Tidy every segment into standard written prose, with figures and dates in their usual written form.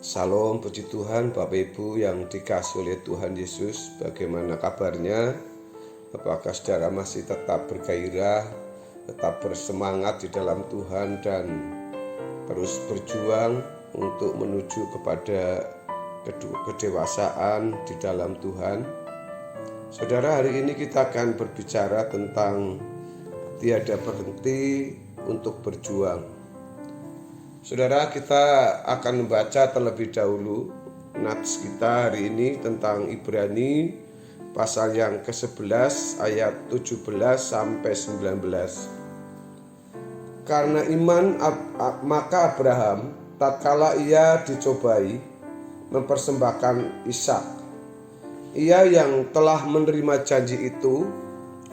Salam, puji Tuhan, Bapak Ibu yang dikasihi oleh Tuhan Yesus. Bagaimana kabarnya? Apakah saudara masih tetap bergairah, tetap bersemangat di dalam Tuhan dan terus berjuang untuk menuju kepada kedewasaan di dalam Tuhan? Saudara, hari ini kita akan berbicara tentang tiada berhenti untuk berjuang. Saudara, kita akan membaca terlebih dahulu nats kita hari ini tentang Ibrani pasal yang ke-11 ayat 17 sampai 19. Karena iman maka Abraham tatkala ia dicobai mempersembahkan Ishak, ia yang telah menerima janji itu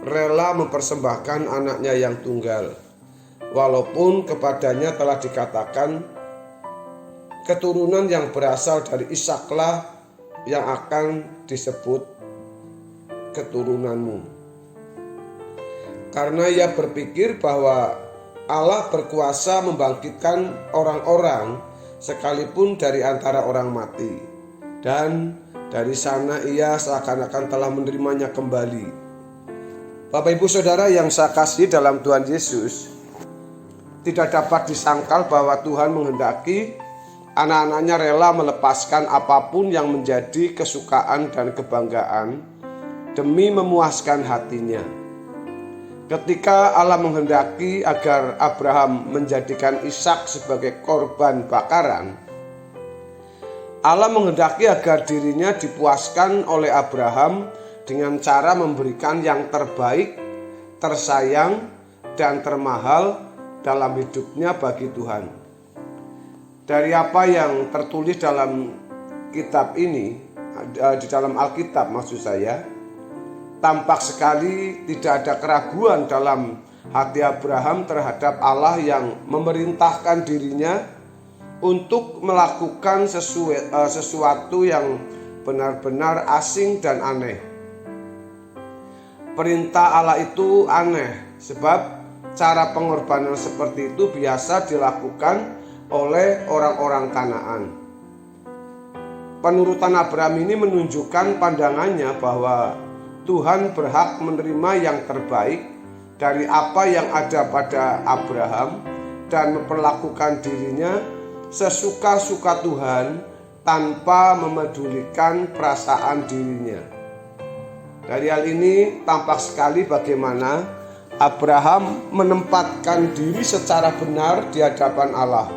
rela mempersembahkan anaknya yang tunggal, walaupun kepadanya telah dikatakan, keturunan yang berasal dari Ishaklah yang akan disebut keturunanmu. Karena ia berpikir bahwa Allah berkuasa membangkitkan orang-orang sekalipun dari antara orang mati, dan dari sana ia seakan-akan telah menerimanya kembali. Bapak Ibu Saudara yang saya kasih dalam Tuhan Yesus, tidak dapat disangkal bahwa Tuhan menghendaki anak-anaknya rela melepaskan apapun yang menjadi kesukaan dan kebanggaan demi memuaskan hatinya. Ketika Allah menghendaki agar Abraham menjadikan Ishak sebagai korban bakaran, Allah menghendaki agar dirinya dipuaskan oleh Abraham dengan cara memberikan yang terbaik, tersayang, dan termahal dalam hidupnya bagi Tuhan. Dari apa yang tertulis dalam kitab ini, di dalam Alkitab maksud saya, tampak sekali tidak ada keraguan dalam hati Abraham terhadap Allah yang memerintahkan dirinya untuk melakukan sesuatu yang benar-benar asing dan aneh. Perintah Allah itu aneh sebab cara pengorbanan seperti itu biasa dilakukan oleh orang-orang Kanaan. Penurutan Abraham ini menunjukkan pandangannya bahwa Tuhan berhak menerima yang terbaik dari apa yang ada pada Abraham dan memperlakukan dirinya sesuka-suka Tuhan tanpa memedulikan perasaan dirinya. Dari hal ini tampak sekali bagaimana Abraham menempatkan diri secara benar di hadapan Allah.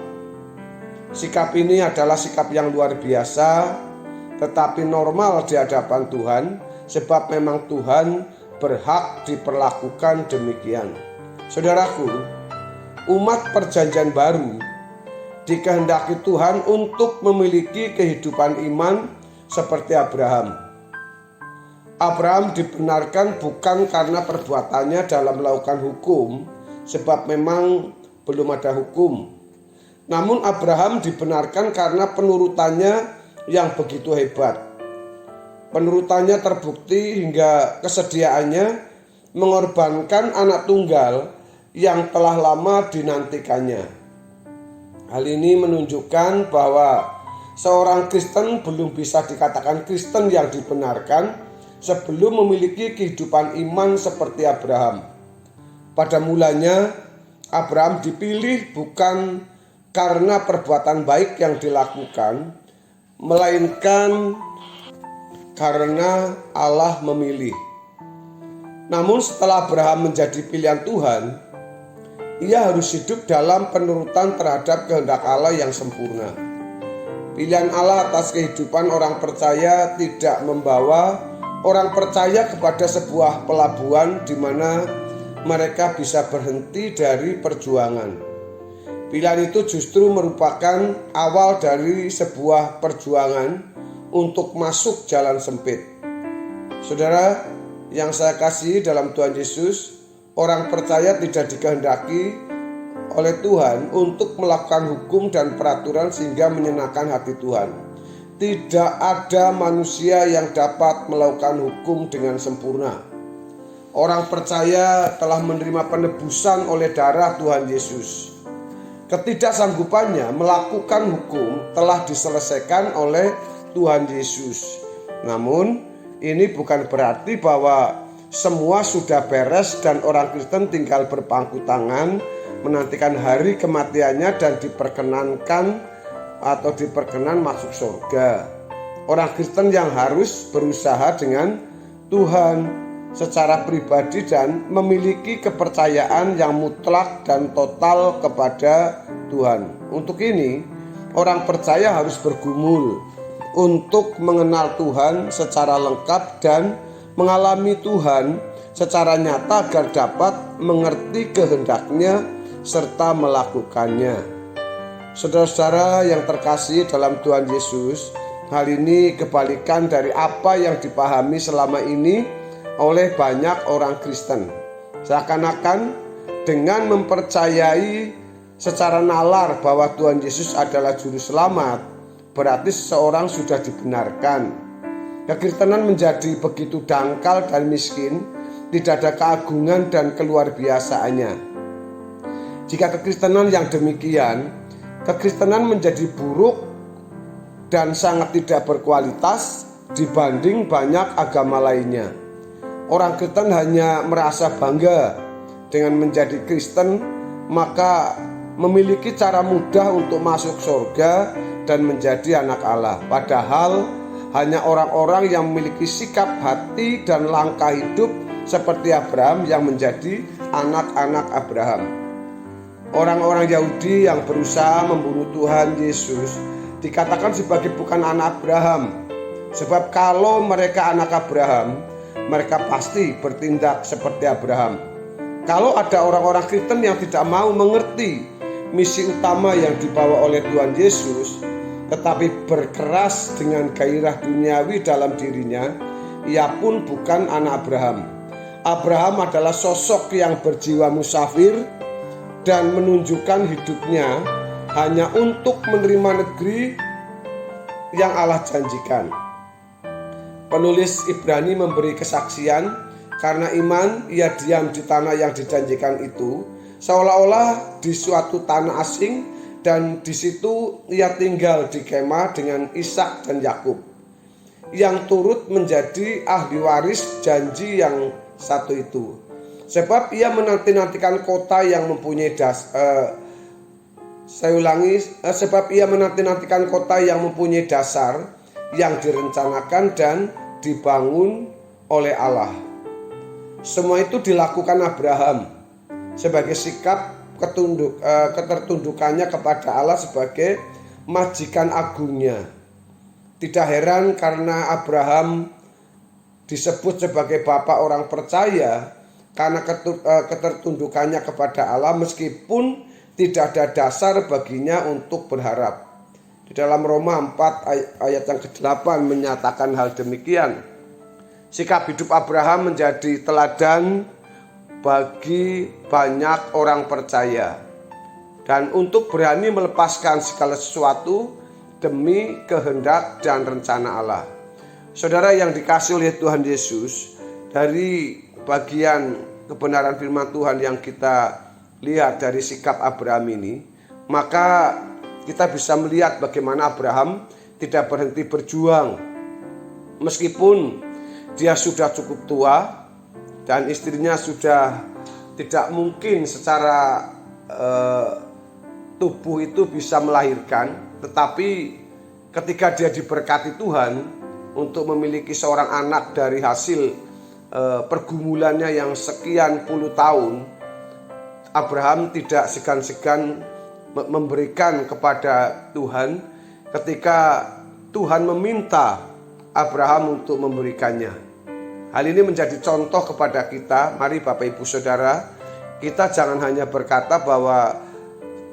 Sikap ini adalah sikap yang luar biasa, tetapi normal di hadapan Tuhan, sebab memang Tuhan berhak diperlakukan demikian. Saudaraku, umat perjanjian baru dikehendaki Tuhan untuk memiliki kehidupan iman seperti Abraham. Abraham dibenarkan bukan karena perbuatannya dalam melakukan hukum, sebab memang belum ada hukum. Namun Abraham dibenarkan karena penurutannya yang begitu hebat. Penurutannya terbukti hingga kesediaannya mengorbankan anak tunggal yang telah lama dinantikannya. Hal ini menunjukkan bahwa seorang Kristen belum bisa dikatakan Kristen yang dibenarkan sebelum memiliki kehidupan iman seperti Abraham. Pada mulanya, Abraham dipilih bukan karena perbuatan baik yang dilakukan, melainkan karena Allah memilih. Namun setelah Abraham menjadi pilihan Tuhan, ia harus hidup dalam penurutan terhadap kehendak Allah yang sempurna. Pilihan Allah atas kehidupan orang percaya tidak membawa orang percaya kepada sebuah pelabuhan di mana mereka bisa berhenti dari perjuangan. Pilihan itu justru merupakan awal dari sebuah perjuangan untuk masuk jalan sempit. Saudara yang saya kasihi dalam Tuhan Yesus, orang percaya tidak dikehendaki oleh Tuhan untuk melakukan hukum dan peraturan sehingga menyenangkan hati Tuhan. Tidak ada manusia yang dapat melakukan hukum dengan sempurna. Orang percaya telah menerima penebusan oleh darah Tuhan Yesus. Ketidaksanggupannya melakukan hukum telah diselesaikan oleh Tuhan Yesus. Namun ini bukan berarti bahwa semua sudah beres dan orang Kristen tinggal berpangku tangan menantikan hari kematiannya dan diperkenankan atau diperkenan masuk surga. Orang Kristen yang harus berusaha dengan Tuhan secara pribadi dan memiliki kepercayaan yang mutlak dan total kepada Tuhan. Untuk ini, orang percaya harus bergumul untuk mengenal Tuhan secara lengkap dan mengalami Tuhan secara nyata agar dapat mengerti kehendaknya serta melakukannya. Saudara-saudara yang terkasih dalam Tuhan Yesus, hal ini kebalikan dari apa yang dipahami selama ini oleh banyak orang Kristen. Seakan-akan dengan mempercayai secara nalar bahwa Tuhan Yesus adalah juru selamat, berarti seseorang sudah dibenarkan. Kekristenan menjadi begitu dangkal dan miskin, tidak ada keagungan dan keluar biasaannya. Jika kekristenan yang demikian, kekristenan menjadi buruk dan sangat tidak berkualitas dibanding banyak agama lainnya. Orang Kristen hanya merasa bangga dengan menjadi Kristen, maka memiliki cara mudah untuk masuk surga dan menjadi anak Allah. Padahal hanya orang-orang yang memiliki sikap hati dan langkah hidup seperti Abraham yang menjadi anak-anak Abraham. Orang-orang Yahudi yang berusaha membunuh Tuhan Yesus dikatakan sebagai bukan anak Abraham. Sebab kalau mereka anak Abraham, mereka pasti bertindak seperti Abraham. Kalau ada orang-orang Kristen yang tidak mau mengerti misi utama yang dibawa oleh Tuhan Yesus, tetapi berkeras dengan gairah duniawi dalam dirinya, ia pun bukan anak Abraham. Abraham adalah sosok yang berjiwa musafir dan menunjukkan hidupnya hanya untuk menerima negeri yang Allah janjikan. Penulis Ibrani memberi kesaksian karena iman ia diam di tanah yang dijanjikan itu, seolah-olah di suatu tanah asing, dan di situ ia tinggal di kemah dengan Ishak dan Yakub yang turut menjadi ahli waris janji yang satu itu. Sebab ia menanti-nantikan kota yang mempunyai sebab ia menanti-nantikan kota yang mempunyai dasar yang direncanakan dan dibangun oleh Allah. Semua itu dilakukan Abraham sebagai sikap ketertundukannya kepada Allah sebagai majikan agungnya. Tidak heran karena Abraham disebut sebagai bapak orang percaya karena ketertundukannya kepada Allah meskipun tidak ada dasar baginya untuk berharap. Di dalam Roma 4 ayat yang ke-8 menyatakan hal demikian. Sikap hidup Abraham menjadi teladan bagi banyak orang percaya. Dan untuk berani melepaskan segala sesuatu demi kehendak dan rencana Allah. Saudara yang dikasihi oleh Tuhan Yesus, dari bagian kebenaran firman Tuhan yang kita lihat dari sikap Abraham ini, maka kita bisa melihat bagaimana Abraham tidak berhenti berjuang. Meskipun dia sudah cukup tua dan istrinya sudah tidak mungkin secara tubuh itu bisa melahirkan, tetapi ketika dia diberkati Tuhan untuk memiliki seorang anak dari hasil pergumulannya yang sekian puluh tahun, Abraham tidak segan-segan memberikan kepada Tuhan ketika Tuhan meminta Abraham untuk memberikannya. Hal ini menjadi contoh kepada kita. Mari Bapak Ibu Saudara, kita jangan hanya berkata bahwa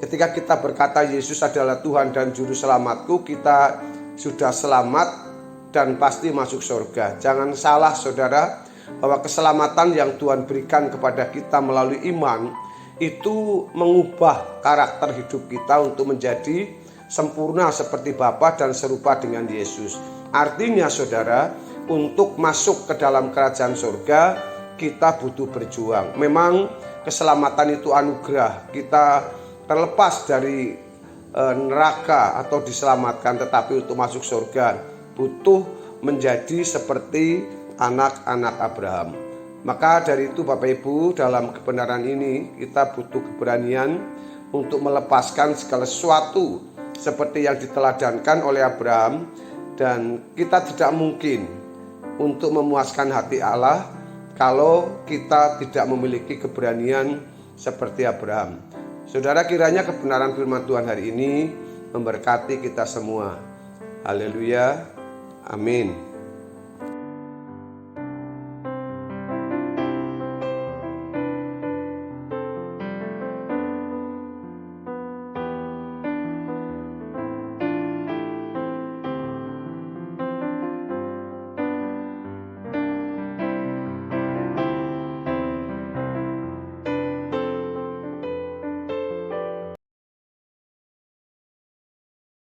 ketika kita berkata Yesus adalah Tuhan dan Juru Selamatku, kita sudah selamat dan pasti masuk surga. Jangan salah saudara, bahwa keselamatan yang Tuhan berikan kepada kita melalui iman itu mengubah karakter hidup kita untuk menjadi sempurna seperti Bapa dan serupa dengan Yesus. Artinya saudara, untuk masuk ke dalam kerajaan surga kita butuh berjuang. Memang keselamatan itu anugerah, kita terlepas dari neraka atau diselamatkan, tetapi untuk masuk surga butuh menjadi seperti anak-anak Abraham. Maka dari itu Bapak Ibu, dalam kebenaran ini kita butuh keberanian untuk melepaskan segala sesuatu seperti yang diteladankan oleh Abraham, dan kita tidak mungkin untuk memuaskan hati Allah kalau kita tidak memiliki keberanian seperti Abraham. Saudara, kiranya kebenaran firman Tuhan hari ini memberkati kita semua. Haleluya. Amin.